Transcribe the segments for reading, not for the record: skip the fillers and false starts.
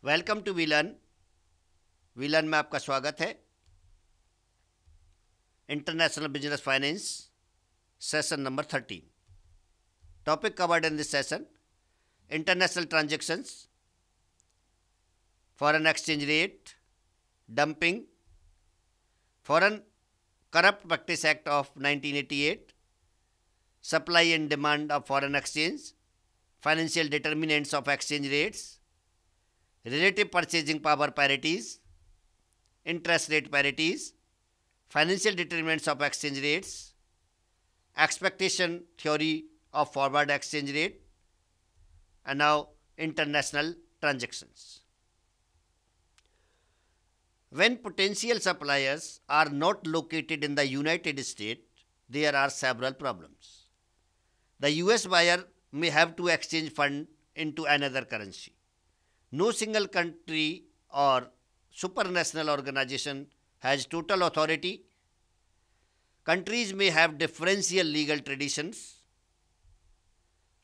Welcome to VLAN. VLAN में आपका स्वागत है। International business finance session number 13। Topic covered in this session: international transactions, foreign exchange rate, dumping, foreign corrupt practice act of 1988, supply and demand of foreign exchange, financial determinants of exchange rates, relative purchasing power parities, interest rate parities, financial determinants of exchange rates, expectation theory of forward exchange rate, and now international transactions. When potential suppliers are not located in the United States, there are several problems. The US buyer may have to exchange fund into another currency. No single country or supranational organization has total authority. Countries may have differential legal traditions.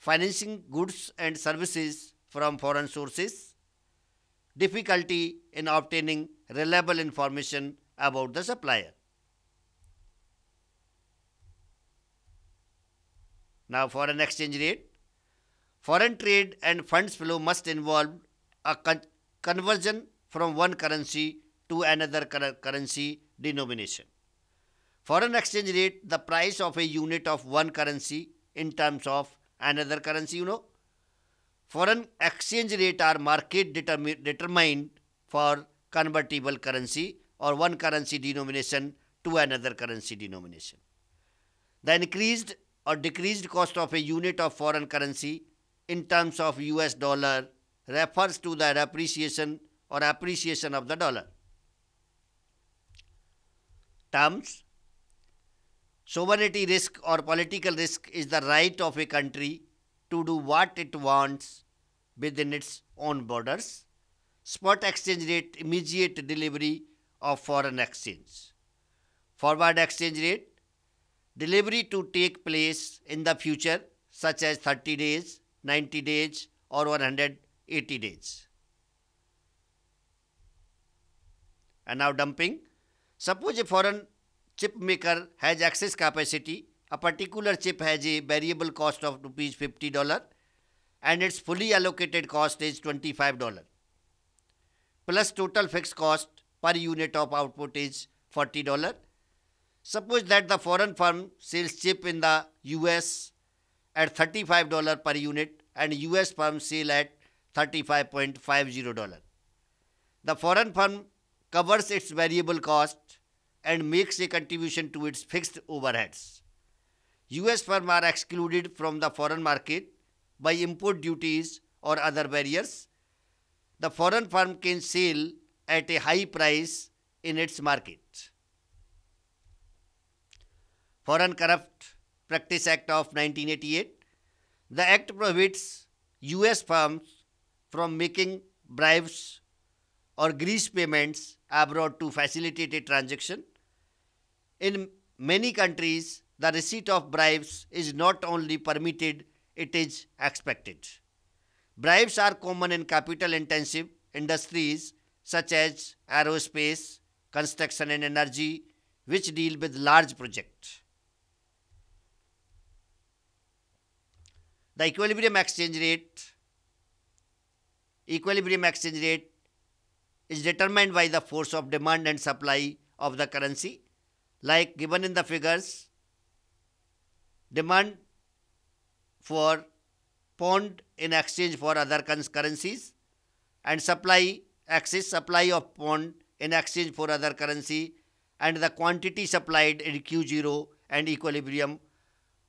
Financing goods and services from foreign sources. Difficulty in obtaining reliable information about the supplier. Now, foreign exchange rate. Foreign trade and funds flow must involve a conversion from one currency to another currency denomination. Foreign exchange rate, the price of a unit of one currency in terms of another currency. Foreign exchange rate are market determined for convertible currency or one currency denomination to another currency denomination. The increased or decreased cost of a unit of foreign currency in terms of US dollar refers to the depreciation or appreciation of the dollar. Terms: sovereignty risk or political risk is the right of a country to do what it wants within its own borders. Spot exchange rate, immediate delivery of foreign exchange. Forward exchange rate, delivery to take place in the future, such as 30 days, 90 days, or 180 days. And now dumping. Suppose a foreign chip maker has excess capacity. A particular chip has a variable cost of $50 and its fully allocated cost is $25. Plus total fixed cost per unit of output is $40. Suppose that the foreign firm sells chip in the US at $35 per unit and US firm sell at $35.50. The foreign firm covers its variable cost and makes a contribution to its fixed overheads. US firm are excluded from the foreign market by import duties or other barriers. The foreign firm can sell at a high price in its market. Foreign Corrupt Practice Act of 1988. The act prohibits US firms from making bribes or grease payments abroad to facilitate a transaction. In many countries, the receipt of bribes is not only permitted, it is expected. Bribes are common in capital-intensive industries such as aerospace, construction and energy, which deal with large projects. The equilibrium exchange rate is determined by the force of demand and supply of the currency. Like given in the figures, demand for pound in exchange for other currencies and supply of pound in exchange for other currency, and the quantity supplied in Q0 and equilibrium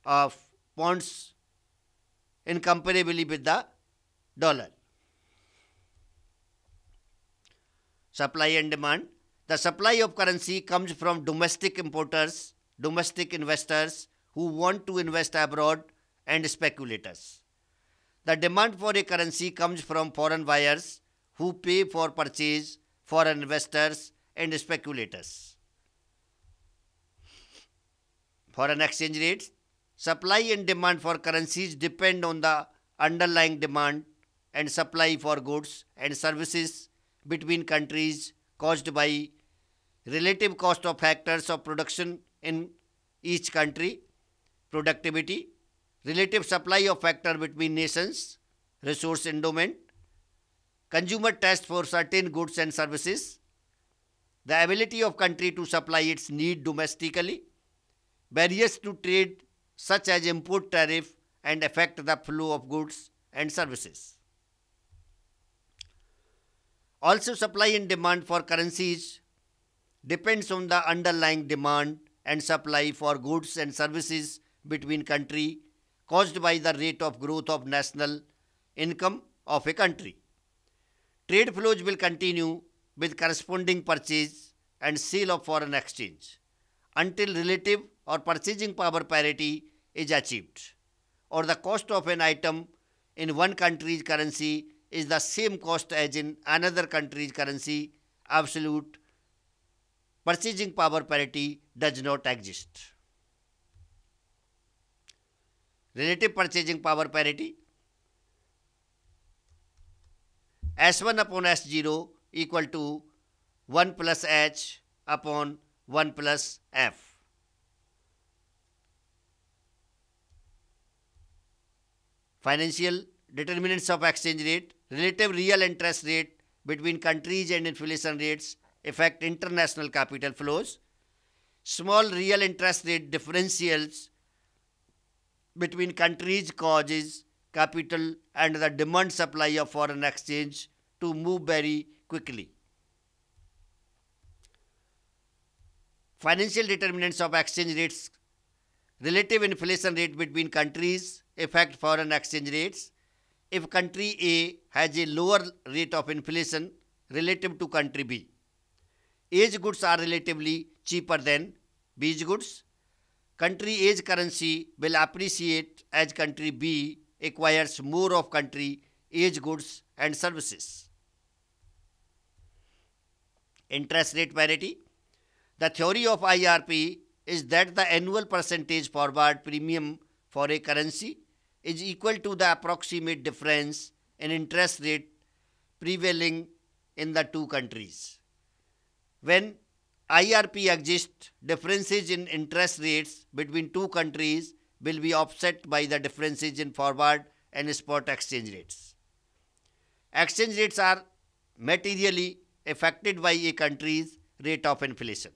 of pounds incomparably with the dollar. Supply and demand. The supply of currency comes from domestic importers, domestic investors who want to invest abroad, and speculators. The demand for a currency comes from foreign buyers who pay for purchase, foreign investors, and speculators. Foreign exchange rates. Supply and demand for currencies depend on the underlying demand and supply for goods and services between countries caused by relative cost of factors of production in each country, productivity, relative supply of factor between nations, resource endowment, consumer taste for certain goods and services, the ability of country to supply its need domestically, barriers to trade such as import tariff and affect the flow of goods and services. Also, supply and demand for currencies depends on the underlying demand and supply for goods and services between country caused by the rate of growth of national income of a country. Trade flows will continue with corresponding purchase and sale of foreign exchange until relative or purchasing power parity is achieved, or the cost of an item in one country's currency is the same cost as in another country's currency. Absolute purchasing power parity does not exist. Relative purchasing power parity, S1 upon S0 equal to 1 plus H upon 1 plus F. Financial determinants of exchange rate, relative real interest rate between countries and inflation rates affect international capital flows. Small real interest rate differentials between countries causes capital and the demand supply of foreign exchange to move very quickly. Financial determinants of exchange rates, relative inflation rate between countries affect foreign exchange rates. If country A has a lower rate of inflation relative to country B, A's goods are relatively cheaper than B's goods. Country A's currency will appreciate as country B acquires more of country A's goods and services. Interest rate parity. The theory of IRP is that the annual percentage forward premium for a currency is equal to the approximate difference in interest rate prevailing in the two countries. When IRP exists, differences in interest rates between two countries will be offset by the differences in forward and spot exchange rates. Exchange rates are materially affected by a country's rate of inflation.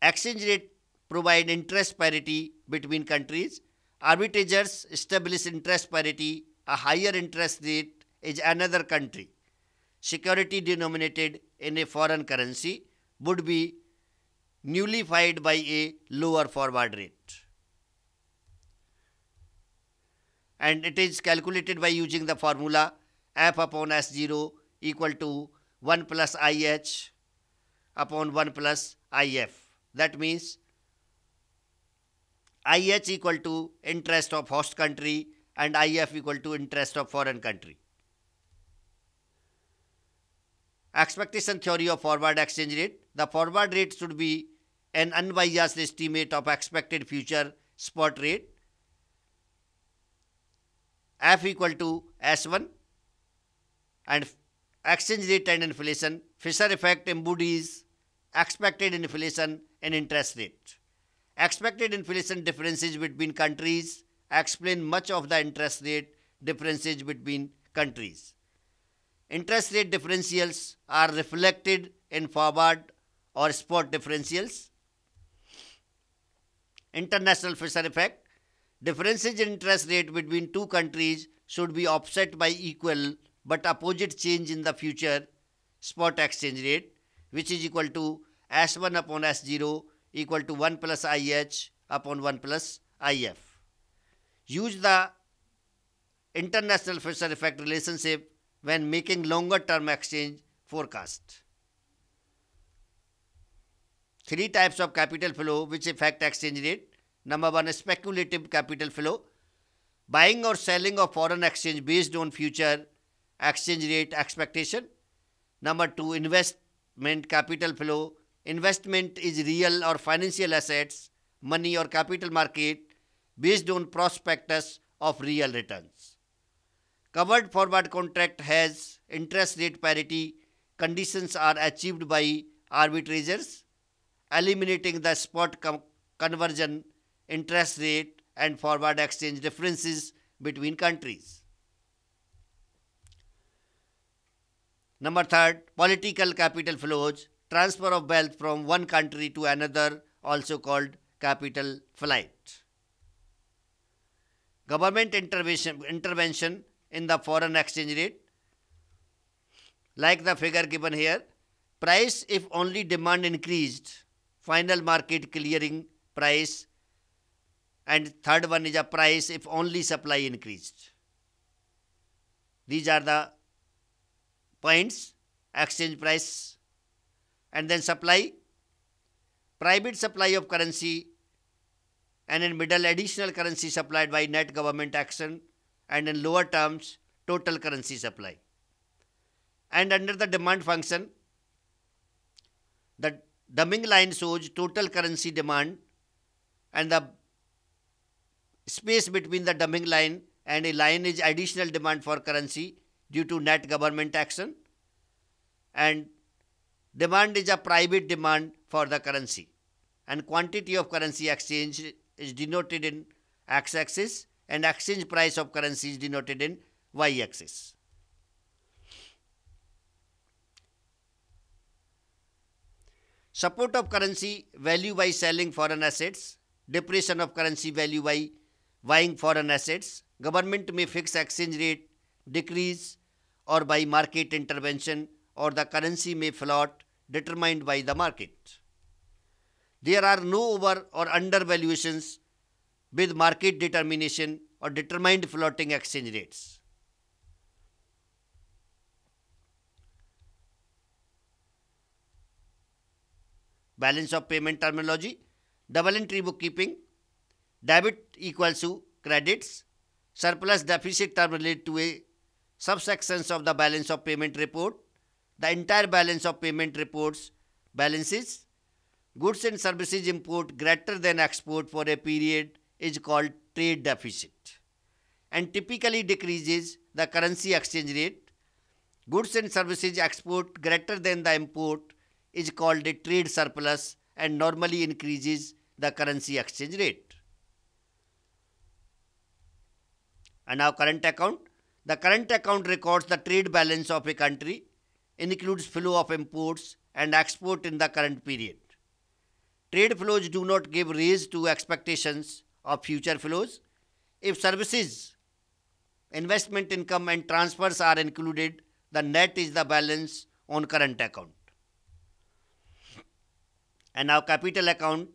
Exchange rate provide interest parity between countries. Arbitrageurs establish interest parity. A higher interest rate is another country. Security denominated in a foreign currency would be nullified by a lower forward rate. And it is calculated by using the formula F upon S0 equal to 1 plus IH upon 1 plus IF. That means IH equal to interest of host country and IF equal to interest of foreign country. Expectation theory of forward exchange rate. The forward rate should be an unbiased estimate of expected future spot rate. F equal to S1 and exchange rate and inflation. Fisher effect embodies expected inflation and interest rate. Expected inflation differences between countries explain much of the interest rate differences between countries. Interest rate differentials are reflected in forward or spot differentials. International Fisher effect. Differences in interest rate between two countries should be offset by equal but opposite change in the future spot exchange rate, which is equal to S1 upon S0 equal to 1 plus IH upon 1 plus IF. Use the international Fisher effect relationship when making longer term exchange forecast. Three types of capital flow which affect exchange rate. Number one, speculative capital flow. Buying or selling of foreign exchange based on future exchange rate expectation. Number two, investment capital flow. Investment is real or financial assets, money or capital market based on prospectus of real returns. Covered forward contract has interest rate parity conditions are achieved by arbitrageurs, eliminating the spot conversion interest rate and forward exchange differences between countries. Number third, political capital flows, transfer of wealth from one country to another, also called capital flight. Government intervention in the foreign exchange rate, like the figure given here, price if only demand increased, final market clearing price, and third one is a price if only supply increased. These are the points: exchange price, and then supply, private supply of currency, and in middle additional currency supplied by net government action, and in lower terms total currency supply. And under the demand function, the dumping line shows total currency demand, and the space between the dumping line and a line is additional demand for currency due to net government action, and demand is a private demand for the currency, and quantity of currency exchange is denoted in x-axis, and exchange price of currency is denoted in y-axis. Support of currency value by selling foreign assets, depreciation of currency value by buying foreign assets. Government may fix exchange rate, decrease, or by market intervention, or the currency may float, determined by the market. There are no over or under valuations with market determination or determined floating exchange rates. Balance of payment terminology, double entry bookkeeping, debit equals to credits, surplus deficit term related to a subsections of the balance of payment report, the entire balance of payment reports balances, goods and services import greater than export for a period is called trade deficit, and typically decreases the currency exchange rate. Goods and services export greater than the import is called a trade surplus and normally increases the currency exchange rate. And now current account. The current account records the trade balance of a country, includes flow of imports and export in the current period. Trade flows do not give rise to expectations of future flows. If services, investment income and transfers are included, the net is the balance on current account. And now capital account.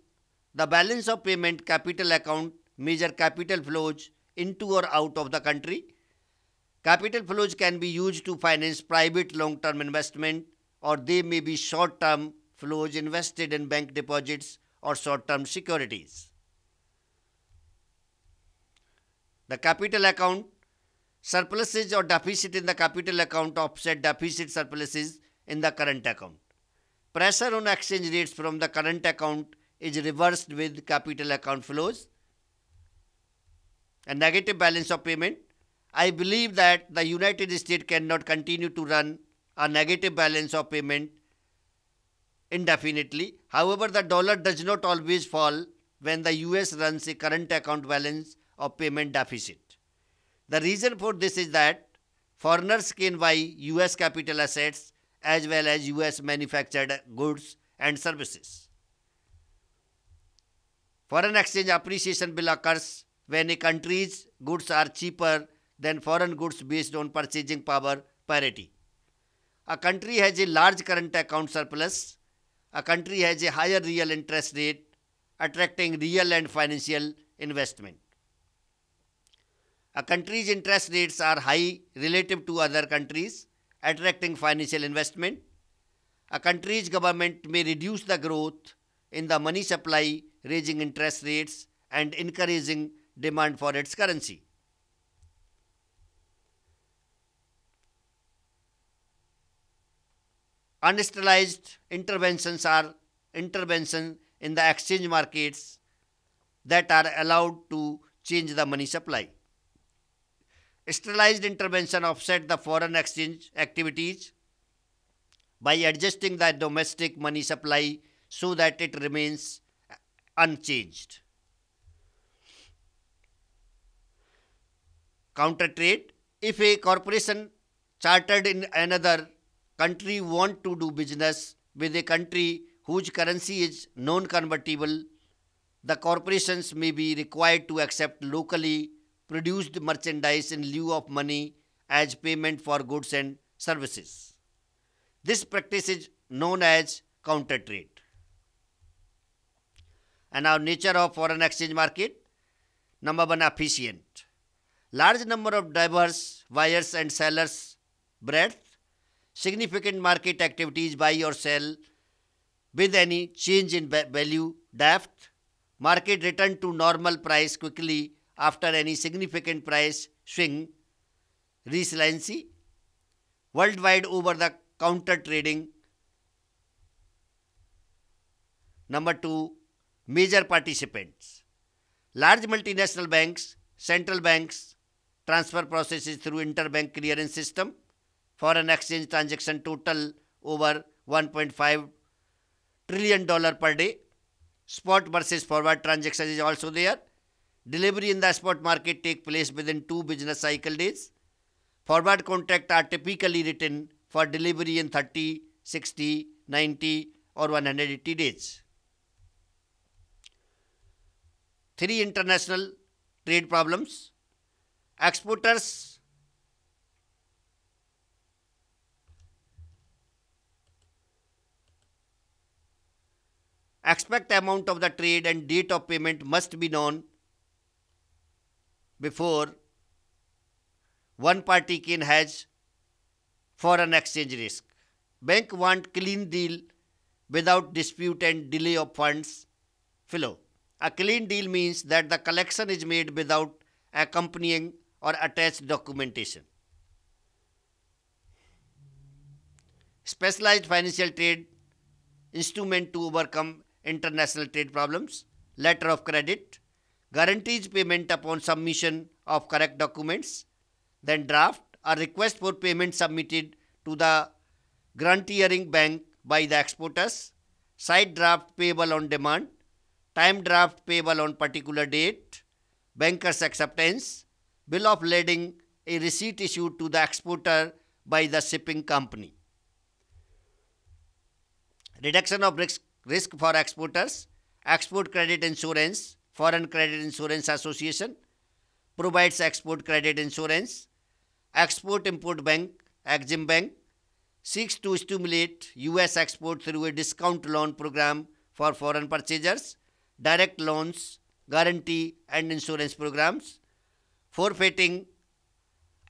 The balance of payment capital account measure capital flows into or out of the country. Capital flows can be used to finance private long-term investment, or they may be short-term flows invested in bank deposits or short-term securities. The capital account, surpluses or deficit in the capital account offset deficit surpluses in the current account. Pressure on exchange rates from the current account is reversed with capital account flows. A negative balance of payment. I believe that the United States cannot continue to run a negative balance of payment indefinitely. However, the dollar does not always fall when the US runs a current account balance of payment deficit. The reason for this is that foreigners can buy US capital assets as well as US manufactured goods and services. Foreign exchange appreciation bill occurs when a country's goods are cheaper than foreign goods based on purchasing power parity. A country has a large current account surplus. A country has a higher real interest rate, attracting real and financial investment. A country's interest rates are high relative to other countries, attracting financial investment. A country's government may reduce the growth in the money supply, raising interest rates and encouraging demand for its currency. Unauthorized interventions are interventions in the exchange markets that are allowed to change the money supply. Sterilized intervention offset the foreign exchange activities by adjusting the domestic money supply so that it remains unchanged. Counter trade. If a corporation chartered in another country want to do business with a country whose currency is non-convertible, the corporations may be required to accept locally produced merchandise in lieu of money as payment for goods and services. This practice is known as counter trade. And our nature of foreign exchange market. Number one, efficient. Large number of diverse buyers and sellers breadth. Significant market activities buy or sell with any change in value depth. Market return to normal price quickly after any significant price swing. Resiliency. Worldwide over the counter trading. Number two, major participants. Large multinational banks, central banks, transfer processes through interbank clearance system. Foreign exchange transaction total over $1.5 trillion per day. Spot versus forward transactions is also there. Delivery in the spot market take place within 2 business cycle days. Forward contracts are typically written for delivery in 30, 60, 90 or 180 days. 3 international trade problems. Exporters expect amount of the trade and date of payment must be known before one party can hedge foreign exchange risk. Bank want clean deal without dispute and delay of funds flow. A clean deal means that the collection is made without accompanying or attached documentation. Specialized financial trade instrument to overcome international trade problems. Letter of credit guarantees payment upon submission of correct documents. Then draft, a request for payment submitted to the granteering bank by the exporters. Side draft payable on demand. Time draft payable on particular date. Banker's acceptance. Bill of lading, a receipt issued to the exporter by the shipping company. Reduction of risk for exporters. Export Credit Insurance, Foreign Credit Insurance Association provides export credit insurance. Export-Import Bank, Exim Bank, seeks to stimulate U.S. export through a discount loan program for foreign purchasers, direct loans, guarantee and insurance programs. Forfeiting,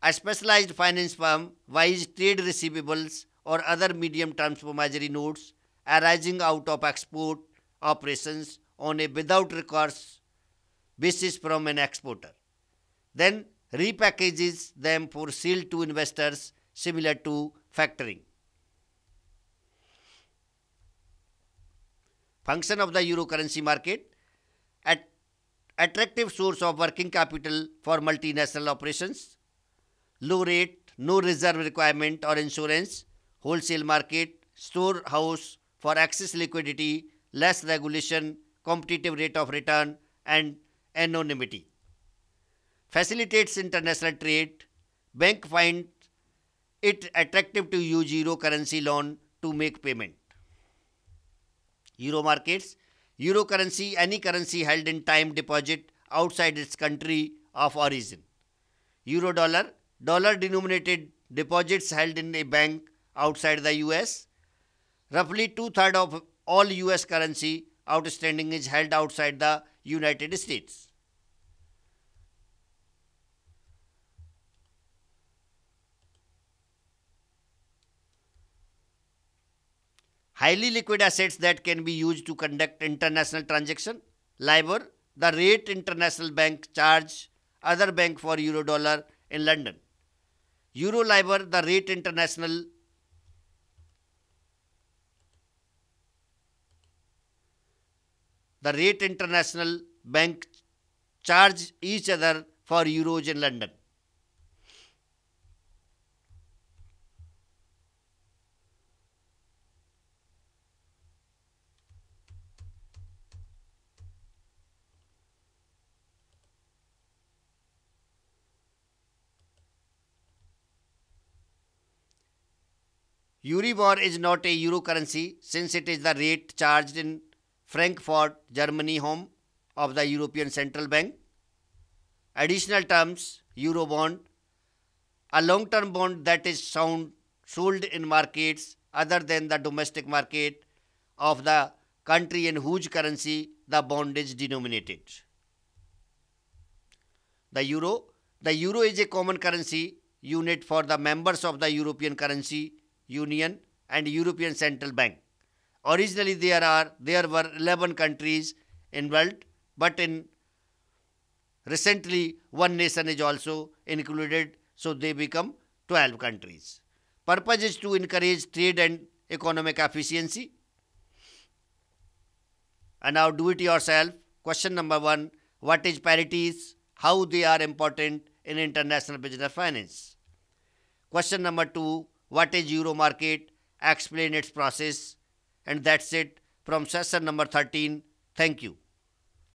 a specialized finance firm buys trade receivables or other medium-term promissory notes arising out of export operations on a without recourse basis from an exporter. Then repackages them for sale to investors, similar to factoring. Function of the euro currency market. Attractive source of working capital for multinational operations. Low rate, no reserve requirement or insurance. Wholesale market, storehouse for excess liquidity, less regulation, competitive rate of return and anonymity. Facilitates international trade. Bank find it attractive to use euro currency loan to make payment. Euro markets. Euro currency, any currency held in time deposit outside its country of origin. Euro dollar, dollar denominated deposits held in a bank outside the US. Roughly 2/3 of all US currency outstanding is held outside the United States. Highly liquid assets that can be used to conduct international transaction. LIBOR, the rate international bank charge other bank for euro dollar in London. Euro LIBOR, the rate international bank charge each other for euros in London. Euribor is not a euro currency since it is the rate charged in Frankfurt, Germany, home of the European Central Bank. Additional terms: Eurobond, a long-term bond that is sold in markets other than the domestic market of the country in whose currency the bond is denominated. The euro. The euro is a common currency unit for the members of the European Currency Union and European Central Bank. Originally there were 11 countries involved, but in recently one nation is also included, so they become 12 countries. Purpose is to encourage trade and economic efficiency. And now do it yourself. Question number 1: what is parities? How they are important in international business finance? Question number 2: what is euro market? Explain its process. And that's it from session number 13. Thank you.